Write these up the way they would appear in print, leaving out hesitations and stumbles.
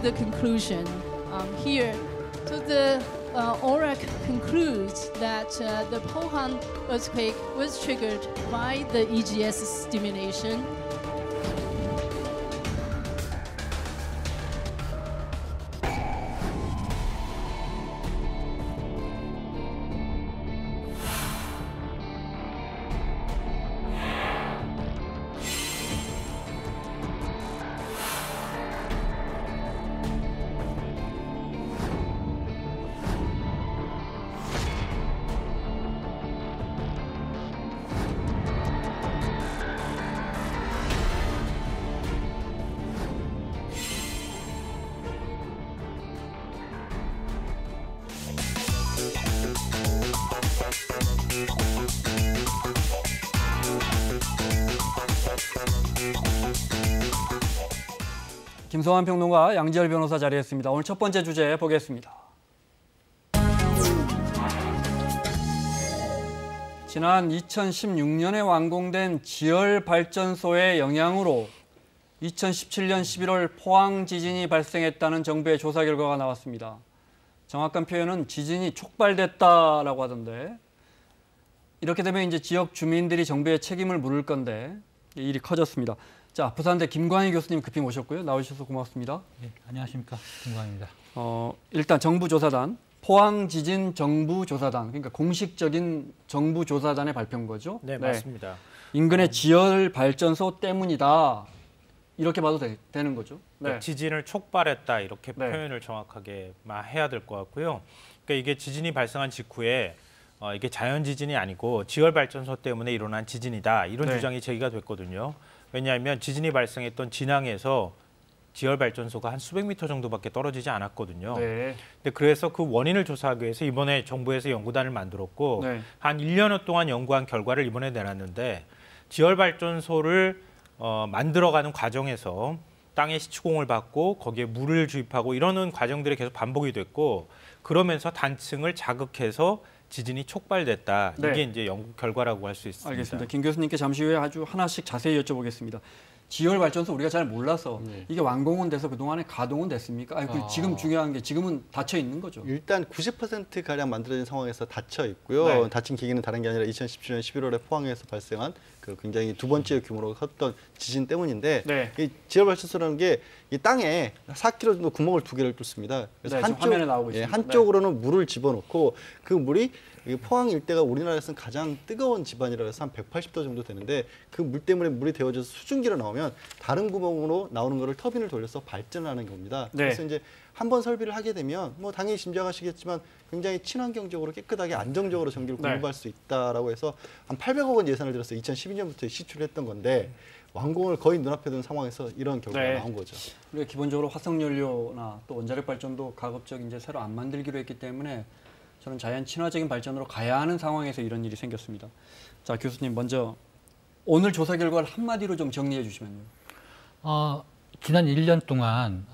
the conclusion here. So the ORAC concludes that the Pohang earthquake was triggered by the EGS stimulation. 김성환 평론가, 양지열 변호사 자리했습니다. 오늘 첫 번째 주제 보겠습니다. 지난 2016년에 완공된 지열발전소의 영향으로 2017년 11월 포항 지진이 발생했다는 정부의 조사 결과가 나왔습니다. 정확한 표현은 지진이 촉발됐다라고 하던데, 이렇게 되면 이제 지역 주민들이 정부에 책임을 물을 건데 일이 커졌습니다. 자, 부산대 김광희 교수님 급히 모셨고요. 나오셔서 고맙습니다. 네, 안녕하십니까. 김광희입니다. 일단 정부조사단, 포항지진정부조사단, 그러니까 공식적인 정부조사단의 발표인 거죠? 네, 맞습니다. 인근의 지열발전소 때문이다. 이렇게 봐도 되는 거죠? 네. 지진을 촉발했다 이렇게 표현을 정확하게 해야 될 것 같고요. 그러니까 이게 지진이 발생한 직후에 이게 자연 지진이 아니고 지열발전소 때문에 일어난 지진이다 이런 주장이 제기가 됐거든요. 왜냐하면 지진이 발생했던 진앙에서 지열발전소가 한 수백 미터 정도밖에 떨어지지 않았거든요. 근데 그래서 그 원인을 조사하기 위해서 이번에 정부에서 연구단을 만들었고 한 1년여 동안 연구한 결과를 이번에 내놨는데 지열발전소를 만들어가는 과정에서 땅에 시추공을 받고 거기에 물을 주입하고 이러는 과정들이 계속 반복이 됐고 그러면서 단층을 자극해서 지진이 촉발됐다. 이게 이제 연구 결과라고 할 수 있습니다. 알겠습니다. 김 교수님께 잠시 후에 아주 하나씩 자세히 여쭤보겠습니다. 지열발전소 우리가 잘 몰라서 이게 완공은 돼서 그동안에 가동은 됐습니까? 지금 중요한 게 지금은 닫혀 있는 거죠. 일단 90%가량 만들어진 상황에서 닫혀 있고요. 닫힌 계기는 다른 게 아니라 2017년 11월에 포항에서 발생한 그 굉장히 두 번째 규모로 컸던 지진 때문인데 이 지열발전소라는 게 이 땅에 4km 정도 구멍을 두 개를 뚫습니다. 그래서 화면에 나오고 있습니다. 한쪽으로는 물을 집어넣고 그 물이 포항 일대가 우리나라에서는 가장 뜨거운 지반이라 해서 한 180도 정도 되는데 그 물 때문에 물이 데워져서 수증기로 나오면 다른 구멍으로 나오는 거를 터빈을 돌려서 발전하는 겁니다. 그래서 이제 한번 설비를 하게 되면 뭐 당연히 짐작하시겠지만 굉장히 친환경적으로 깨끗하게 안정적으로 전기를 공급할 수 있다라고 해서 한 800억 원 예산을 들여서 2012년부터 시출을 했던 건데 완공을 거의 눈앞에 둔 상황에서 이런 결과가 나온 거죠. 우리가 기본적으로 화석연료나 또 원자력 발전도 가급적 이제 새로 안 만들기로 했기 때문에 저는 자연 친화적인 발전으로 가야 하는 상황에서 이런 일이 생겼습니다. 자, 교수님 먼저 오늘 조사 결과를 한마디로 좀 정리해 주시면요. 지난 1년 동안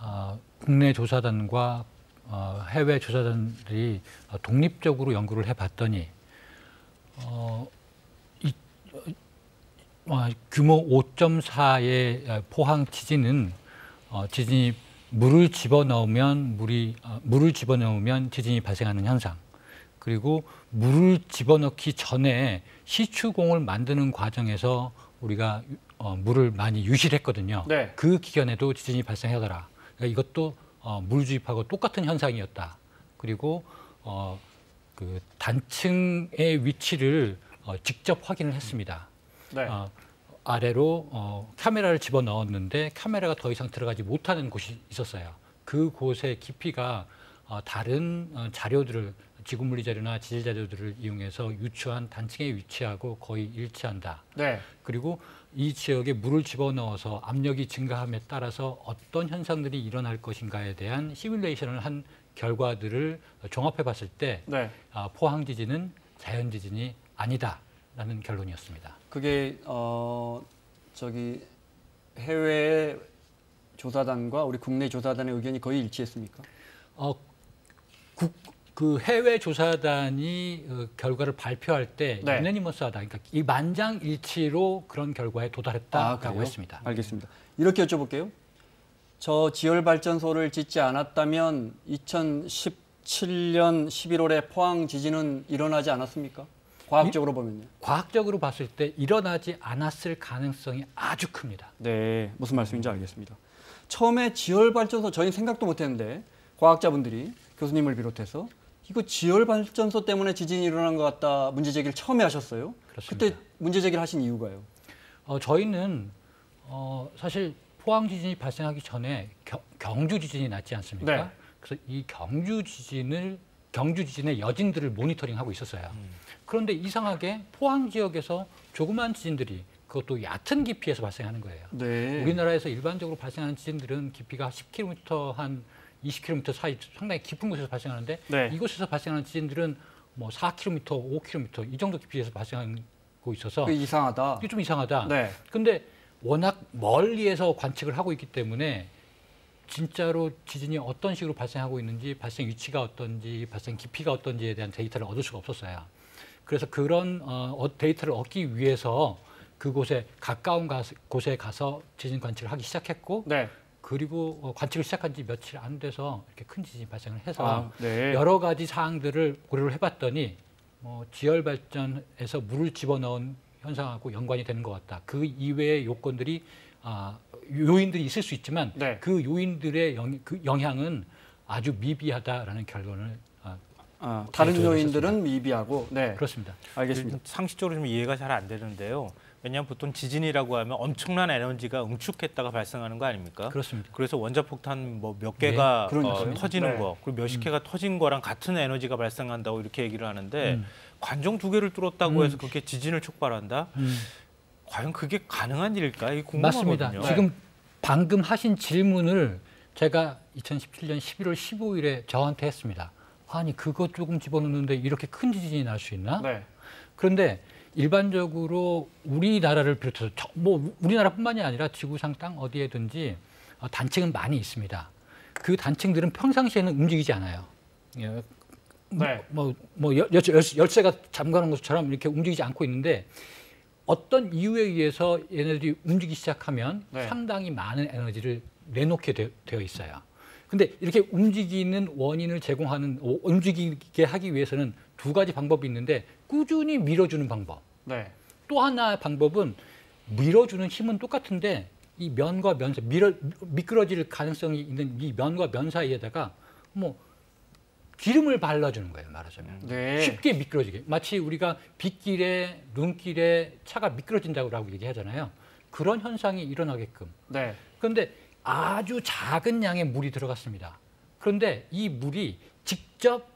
국내 조사단과 해외 조사단들이 독립적으로 연구를 해봤더니 규모 5.4의 포항 지진은 지진이 물을 집어넣으면 지진이 발생하는 현상. 그리고 물을 집어넣기 전에 시추공을 만드는 과정에서 우리가 물을 많이 유실했거든요. 그 기간에도 지진이 발생하더라. 그러니까 이것도 물 주입하고 똑같은 현상이었다. 그리고 그 단층의 위치를 직접 확인을 했습니다. 아래로 카메라를 집어넣었는데 카메라가 더 이상 들어가지 못하는 곳이 있었어요. 그곳의 깊이가 다른 자료들을 지구물리 자료나 지질 자료들을 이용해서 유추한 단층의 위치하고 거의 일치한다. 그리고 이 지역에 물을 집어넣어서 압력이 증가함에 따라서 어떤 현상들이 일어날 것인가에 대한 시뮬레이션을 한 결과들을 종합해 봤을 때 포항 지진은 자연 지진이 아니다라는 결론이었습니다. 그게 해외 조사단과 우리 국내 조사단의 의견이 거의 일치했습니까? 그 해외 조사단이 결과를 발표할 때 유네니머스하다. 그러니까 이 만장일치로 그런 결과에 도달했다라고 했습니다. 알겠습니다. 이렇게 여쭤볼게요. 저 지열발전소를 짓지 않았다면 2017년 11월에 포항 지진은 일어나지 않았습니까? 과학적으로 보면요. 과학적으로 봤을 때 일어나지 않았을 가능성이 아주 큽니다. 네, 무슨 말씀인지 알겠습니다. 처음에 지열발전소 저희는 생각도 못했는데 과학자분들이 교수님을 비롯해서 이거 지열발전소 때문에 지진이 일어난 것 같다 문제 제기를 처음에 하셨어요. 그렇습니다. 그때 문제 제기를 하신 이유가요? 저희는 사실 포항 지진이 발생하기 전에 경주 지진이 났지 않습니까? 네. 그래서 이 경주 지진의 여진들을 모니터링하고 있었어요. 그런데 이상하게 포항 지역에서 조그만 지진들이 그것도 얕은 깊이에서 발생하는 거예요. 네. 우리나라에서 일반적으로 발생하는 지진들은 깊이가 10km 한 20km 사이 상당히 깊은 곳에서 발생하는데 네. 이곳에서 발생하는 지진들은 뭐 4km, 5km 이 정도 깊이에서 발생하고 있어서 그 이상하다. 이게 좀 이상하다. 네. 근데 워낙 멀리에서 관측을 하고 있기 때문에 진짜로 지진이 어떤 식으로 발생하고 있는지, 발생 위치가 어떤지, 발생 깊이가 어떤지에 대한 데이터를 얻을 수가 없었어요. 그래서 그런 데이터를 얻기 위해서 그곳에 가까운 곳에 가서 지진 관측을 하기 시작했고, 네. 그리고 관측을 시작한 지 며칠 안 돼서 이렇게 큰 지진이 발생을 해서 네. 여러 가지 사항들을 고려를 해봤더니 지열 발전에서 물을 집어넣은 현상하고 연관이 되는 것 같다. 그 이외의 요건들이 요인들이 있을 수 있지만 네. 그 요인들의 영향은 아주 미비하다라는 결론을 다른 요인들은 미비하고. 네. 그렇습니다. 알겠습니다. 상식적으로 좀 이해가 잘 안 되는데요. 왜냐하면 보통 지진이라고 하면 엄청난 에너지가 응축했다가 발생하는 거 아닙니까? 그렇습니다. 그래서 원자폭탄 뭐 몇 개가 그러니까요. 터지는 네. 거, 그리고 몇십 개가 터진 거랑 같은 에너지가 발생한다고 이렇게 얘기를 하는데 관종 2개를 뚫었다고 해서 그게 지진을 촉발한다? 과연 그게 가능한 일일까? 이게 궁금하거든요. 맞습니다. 지금 방금 하신 질문을 제가 2017년 11월 15일에 저한테 했습니다. 아니 그거 조금 집어넣는데 이렇게 큰 지진이 날 수 있나? 네. 그런데 일반적으로 우리나라를 비롯해서 뭐 우리나라뿐만이 아니라 지구상 땅 어디에든지 단층은 많이 있습니다. 그 단층들은 평상시에는 움직이지 않아요. 네. 열쇠가 잠가놓은 것처럼 이렇게 움직이지 않고 있는데 어떤 이유에 의해서 얘네들이 움직이기 시작하면 네. 상당히 많은 에너지를 내놓게 되어 있어요. 근데 이렇게 움직이는 원인을 제공하는, 움직이게 하기 위해서는 2가지 방법이 있는데 꾸준히 밀어주는 방법. 네. 또 하나의 방법은 밀어주는 힘은 똑같은데 이 면과 면 사이, 미끄러질 가능성이 있는 이 면과 면 사이에다가 뭐 기름을 발라주는 거예요, 말하자면. 네. 쉽게 미끄러지게. 마치 우리가 빗길에, 눈길에 차가 미끄러진다고 얘기하잖아요. 그런 현상이 일어나게끔. 네. 그런데 아주 작은 양의 물이 들어갔습니다. 그런데 이 물이 직접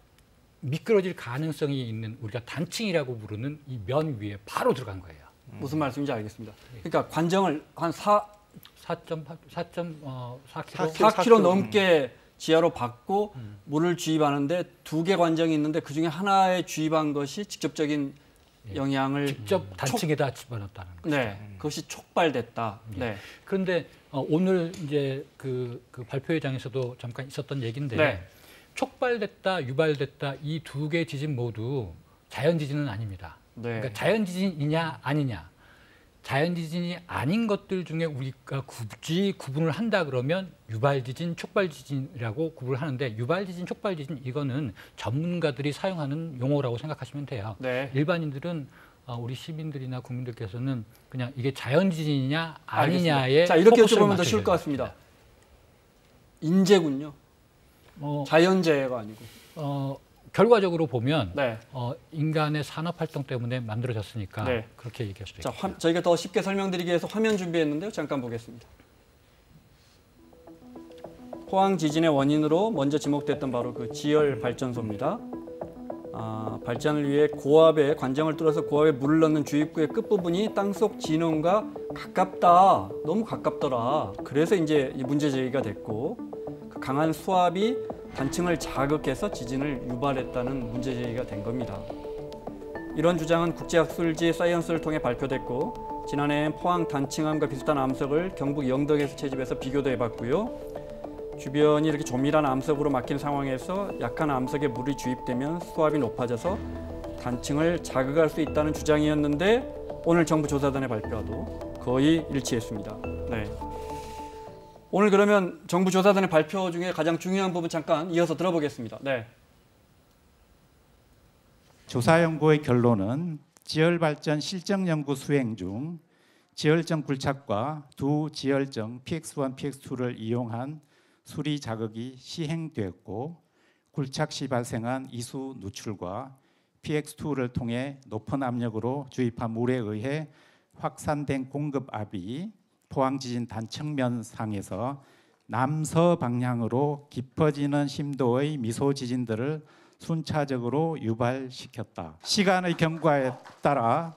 미끄러질 가능성이 있는 우리가 단층이라고 부르는 이 면 위에 바로 들어간 거예요. 무슨 말씀인지 알겠습니다. 그러니까 관정을 한 4km 넘게 지하로 받고 물을 주입하는데 2개 관정이 있는데 그중에 하나에 주입한 것이 직접적인 영향을 직접 단층에다 집어넣었다는 거죠. 네, 그것이 촉발됐다. 네. 그런데 오늘 이제 그 발표회장에서도 잠깐 있었던 얘기인데 네. 촉발됐다, 유발됐다 이 2개 지진 모두 자연 지진은 아닙니다. 네. 그러니까 자연 지진이냐 아니냐. 자연 지진이 아닌 것들 중에 우리가 굳이 구분을 한다 그러면 유발 지진, 촉발 지진이라고 구분을 하는데 유발 지진, 촉발 지진 이거는 전문가들이 사용하는 용어라고 생각하시면 돼요. 네. 일반인들은 우리 시민들이나 국민들께서는 그냥 이게 자연 지진이냐 아니냐에 자, 이렇게 포커스를 여쭤보면 더 쉬울 것 맞춰줘야 같습니다. 인재군요. 자연재해가 아니고. 결과적으로 보면 네. 인간의 산업 활동 때문에 만들어졌으니까 네. 그렇게 얘기할 수도 자, 있겠죠. 저희가 더 쉽게 설명드리기 위해서 화면 준비했는데요. 잠깐 보겠습니다. 포항 지진의 원인으로 먼저 지목됐던 바로 그 지열 발전소입니다. 발전을 위해 고압에 관정을 뚫어서 고압에 물을 넣는 주입구의 끝부분이 땅속 진원과 가깝다. 너무 가깝더라. 그래서 이제 이 문제 제기가 됐고 그 강한 수압이 단층을 자극해서 지진을 유발했다는 문제 제기가 된 겁니다. 이런 주장은 국제학술지 사이언스를 통해 발표됐고 지난해엔 포항 단층암과 비슷한 암석을 경북 영덕에서 채집해서 비교도 해봤고요. 주변이 이렇게 조밀한 암석으로 막힌 상황에서 약한 암석에 물이 주입되면 수압이 높아져서 단층을 자극할 수 있다는 주장이었는데 오늘 정부 조사단의 발표와도 거의 일치했습니다. 네. 오늘 그러면 정부 조사단의 발표 중에 가장 중요한 부분 잠깐 이어서 들어보겠습니다. 네. 조사 연구의 결론은 지열발전 실정 연구 수행 중 지열정 굴착과 두 지열정 PX1, PX2를 이용한 수리 작업이 시행되었고 굴착 시 발생한 이수 누출과 PX2를 통해 높은 압력으로 주입한 물에 의해 확산된 공급압이 포항 지진 단층면 상에서 남서 방향으로 깊어지는 심도의 미소 지진들을 순차적으로 유발시켰다. 시간의 경과에 따라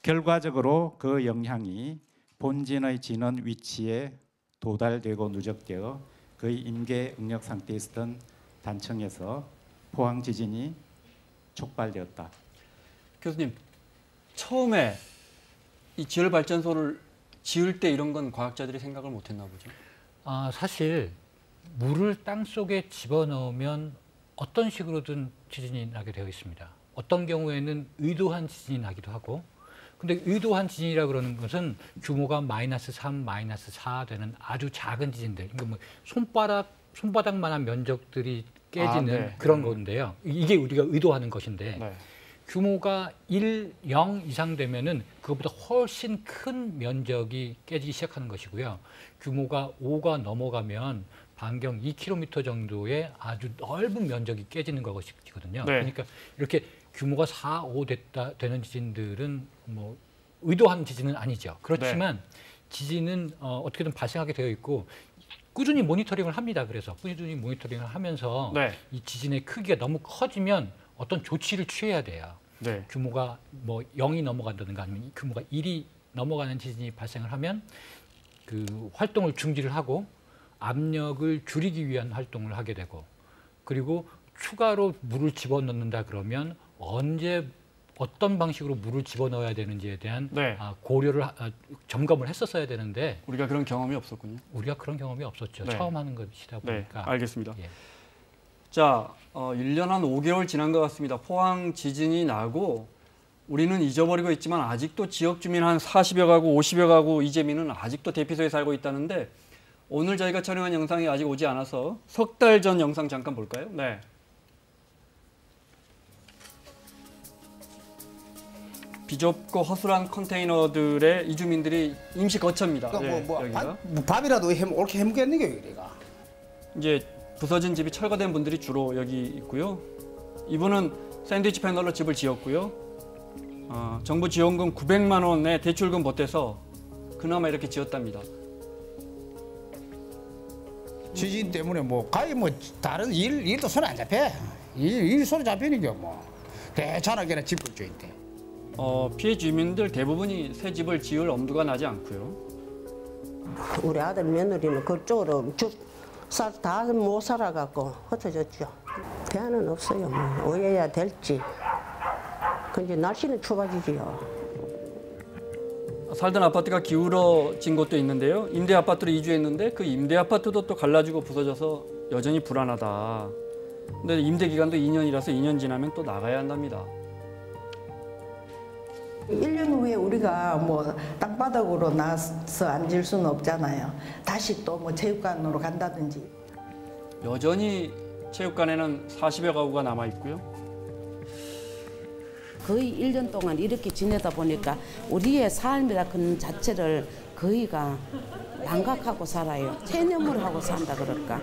결과적으로 그 영향이 본진의 진원 위치에 도달되고 누적되어 거의 임계 응력 상태에 있었던 단층에서 포항 지진이 촉발되었다. 교수님, 처음에 이 지열 발전소를 지을 때 이런 건 과학자들이 생각을 못했나 보죠. 사실 물을 땅 속에 집어넣으면 어떤 식으로든 지진이 나게 되어 있습니다. 어떤 경우에는 의도한 지진이 나기도 하고, 근데 의도한 지진이라 그러는 것은 규모가 -3, -4 되는 아주 작은 지진들, 그러니까 뭐 손바닥만한 면적들이 깨지는 네. 그런 건데요. 이게 우리가 의도하는 것인데 네. 규모가 1, 0 이상 되면은 그것보다 훨씬 큰 면적이 깨지기 시작하는 것이고요. 규모가 5가 넘어가면 반경 2km 정도의 아주 넓은 면적이 깨지는 것이거든요. 네. 그러니까 이렇게 규모가 4, 5 되는 지진들은 뭐 의도한 지진은 아니죠. 그렇지만 지진은 어떻게든 발생하게 되어 있고 꾸준히 모니터링을 합니다. 그래서 꾸준히 모니터링을 하면서 네. 이 지진의 크기가 너무 커지면 어떤 조치를 취해야 돼요. 네. 규모가 뭐 0이 넘어간다든가 아니면 규모가 1이 넘어가는 지진이 발생을 하면 그 활동을 중지를 하고 압력을 줄이기 위한 활동을 하게 되고, 그리고 추가로 물을 집어넣는다 그러면 언제 어떤 방식으로 물을 집어넣어야 되는지에 대한 네. 고려를 점검을 했었어야 되는데 우리가 그런 경험이 없었군요. 우리가 그런 경험이 없었죠. 네. 처음 하는 것이다 네, 보니까. 알겠습니다. 예. 자, 1년 한 5개월 지난 것 같습니다. 포항 지진이 나고 우리는 잊어버리고 있지만 아직도 지역 주민 한 40여 가구, 50여 가구 이재민은 아직도 대피소에 살고 있다는데 오늘 저희가 촬영한 영상이 아직 오지 않아서 석 달 전 영상 잠깐 볼까요? 네. 비좁고 허술한 컨테이너들의 이주민들이 임시 거처입니다. 그러니까 여기가. 밥이라도 옳게 해먹겠는 게 우리가. 이제 부서진 집이 철거된 분들이 주로 여기 있고요. 이분은 샌드위치 패널로 집을 지었고요. 정부 지원금 900만 원의 대출금 보태서 그나마 이렇게 지었답니다. 지진 때문에 뭐 가히 뭐 다른 일도 손에 안 잡혀. 일 손에 잡히는 게 뭐 대차라게나 집을 줘 있대. 피해 주민들 대부분이 새 집을 지을 엄두가 나지 않고요. 우리 아들 며느리는 그쪽으로 다 못 살아갖고 흩어졌죠. 대안은 없어요. 뭐 어여야 될지. 근데 날씨는 추워지지요. 살던 아파트가 기울어진 곳도 있는데요. 임대 아파트로 이주했는데 그 임대 아파트도 또 갈라지고 부서져서 여전히 불안하다. 근데 임대 기간도 2년이라서 2년 지나면 또 나가야 한답니다. 1년 후에 우리가 뭐 땅바닥으로 나서 앉을 수는 없잖아요. 다시 또 뭐 체육관으로 간다든지. 여전히 체육관에는 40여 가구가 남아 있고요. 거의 1년 동안 이렇게 지내다 보니까 우리의 삶이라는 자체를 거의가 망각하고 살아요. 체념을 하고 산다 그럴까.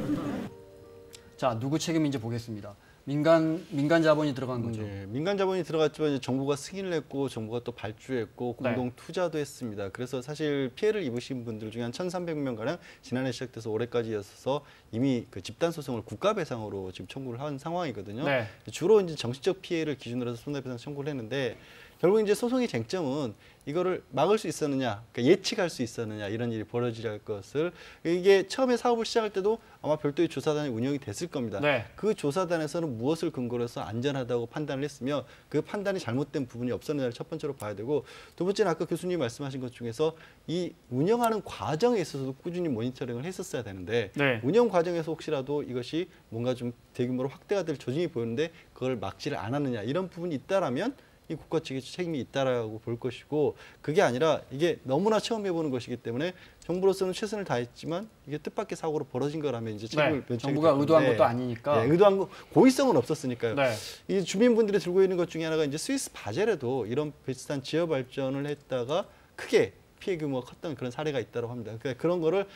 자, 누구 책임인지 보겠습니다. 민간 자본이 들어간 거죠. 네, 민간 자본이 들어갔지만 이제 정부가 승인을 했고 정부가 또 발주했고 공동 투자도 했습니다. 그래서 사실 피해를 입으신 분들 중에 한 1,300명 가량 지난해 시작돼서 올해까지였어서 이미 그 집단 소송을 국가 배상으로 지금 청구를 한 상황이거든요. 네. 주로 이제 정치적 피해를 기준으로 해서 손해배상 청구를 했는데 결국 이제 소송의 쟁점은 이거를 막을 수 있었느냐, 그러니까 예측할 수 있었느냐 이런 일이 벌어질 것을 이게 처음에 사업을 시작할 때도 아마 별도의 조사단이 운영이 됐을 겁니다. 네. 그 조사단에서는 무엇을 근거로 해서 안전하다고 판단을 했으며 그 판단이 잘못된 부분이 없었느냐를 첫 번째로 봐야 되고 두 번째는 아까 교수님이 말씀하신 것 중에서 이 운영하는 과정에 있어서도 꾸준히 모니터링을 했었어야 되는데 운영 과정에서 혹시라도 이것이 뭔가 좀 대규모로 확대가 될 조짐이 보이는데 그걸 막지를 않았느냐 이런 부분이 있다라면 이 국가 측의 책임이 있다라고 볼 것이고 그게 아니라 이게 너무나 처음 해보는 것이기 때문에 정부로서는 최선을 다했지만 이게 뜻밖의 사고로 벌어진 거라면 이제 책임을 면책이 정부가 의도한 것도 아니니까. 네, 의도한 거 고의성은 없었으니까요. 네. 이 주민분들이 들고 있는 것 중에 하나가 이제 스위스 바젤에도 이런 비슷한 지하 발전을 했다가 크게 피해 규모가 컸던 그런 사례가 있다고 합니다. 그러니까 그런 거를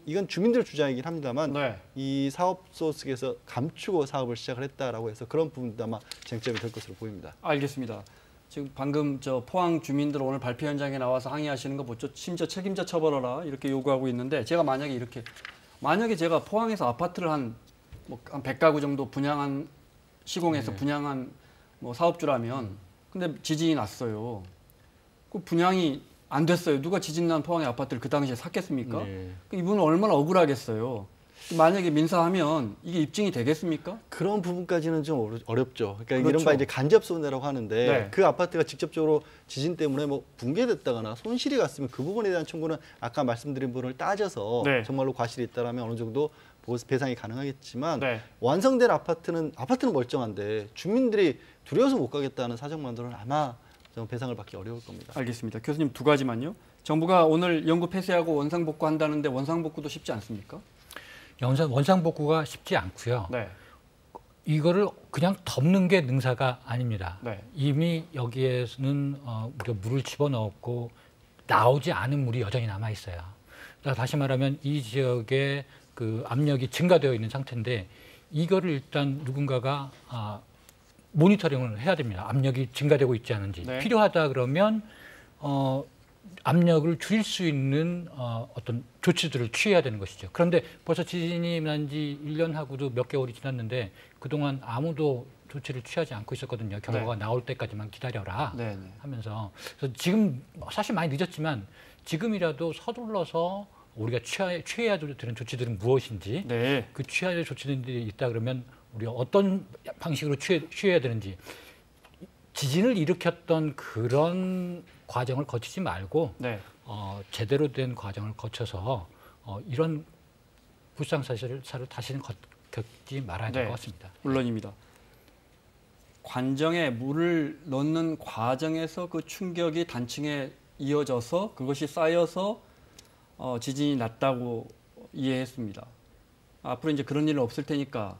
이건 주민들 주장이긴 합니다만 네. 이 사업소 측에서 감추고 사업을 시작을 했다라고 해서 그런 부분도 아마 쟁점이 될 것으로 보입니다. 알겠습니다. 지금 방금 저 포항 주민들 오늘 발표 현장에 나와서 항의하시는 거 보죠. 심지어 책임자 처벌하라 이렇게 요구하고 있는데 제가 만약에 제가 포항에서 아파트를 한 100가구 정도 분양한 시공해서 분양한 뭐 사업주라면 근데 지진이 났어요. 그 분양이 안 됐어요. 누가 지진 난 포항의 아파트를 그 당시에 샀겠습니까? 네. 이분은 얼마나 억울하겠어요. 만약에 민사하면 이게 입증이 되겠습니까? 그런 부분까지는 좀 어렵죠. 그러니까 그렇죠. 이른바 이제 간접 손해라고 하는데 네. 그 아파트가 직접적으로 지진 때문에 뭐 붕괴됐다거나 손실이 갔으면 그 부분에 대한 청구는 아까 말씀드린 부분을 따져서 네. 정말로 과실이 있다라면 어느 정도 배상이 가능하겠지만 네. 완성된 아파트는 멀쩡한데 주민들이 두려워서 못 가겠다는 사정만으로는 아마 좀 배상을 받기 어려울 겁니다. 알겠습니다. 교수님 두 가지만요. 정부가 오늘 연구 폐쇄하고 원상복구 한다는데 원상복구도 쉽지 않습니까? 원상복구가 쉽지 않고요. 네. 이거를 그냥 덮는 게 능사가 아닙니다. 네. 이미 여기에서는 우리가 물을 집어넣었고 나오지 않은 물이 여전히 남아 있어요. 그러니까 다시 말하면 이 지역에 그 압력이 증가되어 있는 상태인데 이거를 일단 누군가가 모니터링을 해야 됩니다. 압력이 증가되고 있지 않은지. 네. 필요하다 그러면 압력을 줄일 수 있는 어떤 조치들을 취해야 되는 것이죠. 그런데 벌써 지진이 난 지 1년하고도 몇 개월이 지났는데 그동안 아무도 조치를 취하지 않고 있었거든요. 경고가 나올 때까지만 기다려라 하면서. 그래서 지금 사실 많이 늦었지만 지금이라도 서둘러서 우리가 취해야 되는 조치들은 무엇인지 그 취해야 될 조치들이 있다 그러면 우리가 어떤 방식으로 취해야 되는지 지진을 일으켰던 그런 과정을 거치지 말고 제대로 된 과정을 거쳐서 이런 불상 사실을 다시는 겪지 말아야 될 것 같습니다. 물론입니다. 관정에 물을 넣는 과정에서 그 충격이 단층에 이어져서 그것이 쌓여서 지진이 났다고 이해했습니다. 앞으로 이제 그런 일은 없을 테니까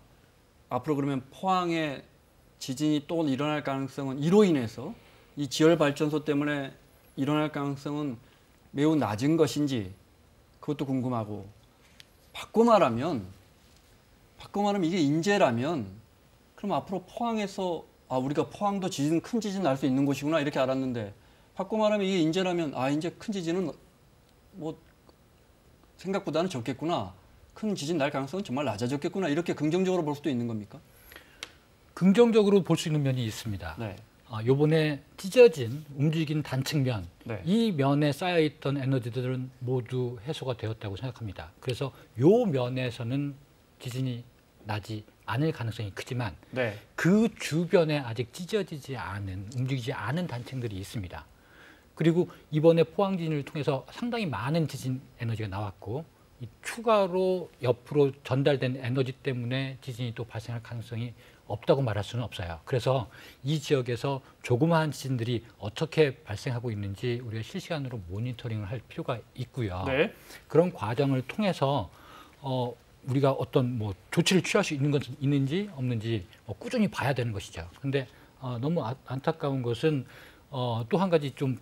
앞으로 그러면 포항에 지진이 또 일어날 가능성은 이로 인해서 이 지열발전소 때문에 일어날 가능성은 매우 낮은 것인지 그것도 궁금하고 바꿔 말하면 이게 인재라면 그럼 앞으로 포항에서 우리가 포항도 큰 지진 날 수 있는 곳이구나 이렇게 알았는데 바꿔 말하면 이게 인재라면 이제 큰 지진은 뭐 생각보다는 적겠구나. 큰 지진 날 가능성은 정말 낮아졌겠구나. 이렇게 긍정적으로 볼 수도 있는 겁니까? 긍정적으로 볼 수 있는 면이 있습니다. 요번에 찢어진 움직인 단층면 이 면에 쌓여있던 에너지들은 모두 해소가 되었다고 생각합니다. 그래서 요 면에서는 지진이 나지 않을 가능성이 크지만 그 주변에 아직 찢어지지 않은 움직이지 않은 단층들이 있습니다. 그리고 이번에 포항 지진을 통해서 상당히 많은 지진 에너지가 나왔고 이 추가로 옆으로 전달된 에너지 때문에 지진이 또 발생할 가능성이 없다고 말할 수는 없어요. 그래서 이 지역에서 조그마한 지진들이 어떻게 발생하고 있는지 우리가 실시간으로 모니터링을 할 필요가 있고요. 그런 과정을 통해서 우리가 어떤 뭐 조치를 취할 수 있는 것은 있는지 없는지 꾸준히 봐야 되는 것이죠. 그런데 너무 안타까운 것은 또 한 가지 좀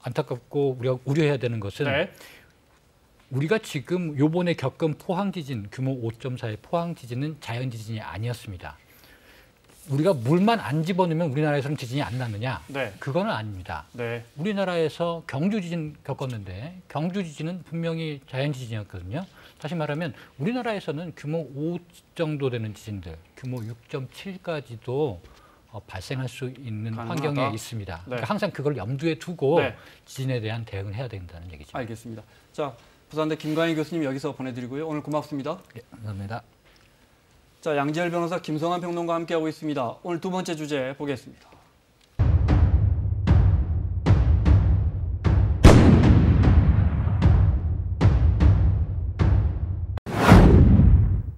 안타깝고 우리가 우려해야 되는 것은 우리가 지금 요번에 겪은 포항 지진 규모 5.4의 포항 지진은 자연 지진이 아니었습니다. 우리가 물만 안 집어넣으면 우리나라에서는 지진이 안 났느냐? 그거는 아닙니다. 우리나라에서 경주 지진 겪었는데 경주 지진은 분명히 자연 지진이었거든요. 다시 말하면 우리나라에서는 규모 5 정도 되는 지진들, 규모 6.7까지도 발생할 수 있는 환경에 있습니다. 그러니까 항상 그걸 염두에 두고 지진에 대한 대응을 해야 된다는 얘기죠. 알겠습니다. 자, 부산대 김광희 교수님 여기서 보내드리고요. 오늘 고맙습니다. 감사합니다. 자, 양지열 변호사, 김성환 평론가와 함께하고 있습니다. 오늘 두 번째 주제 보겠습니다.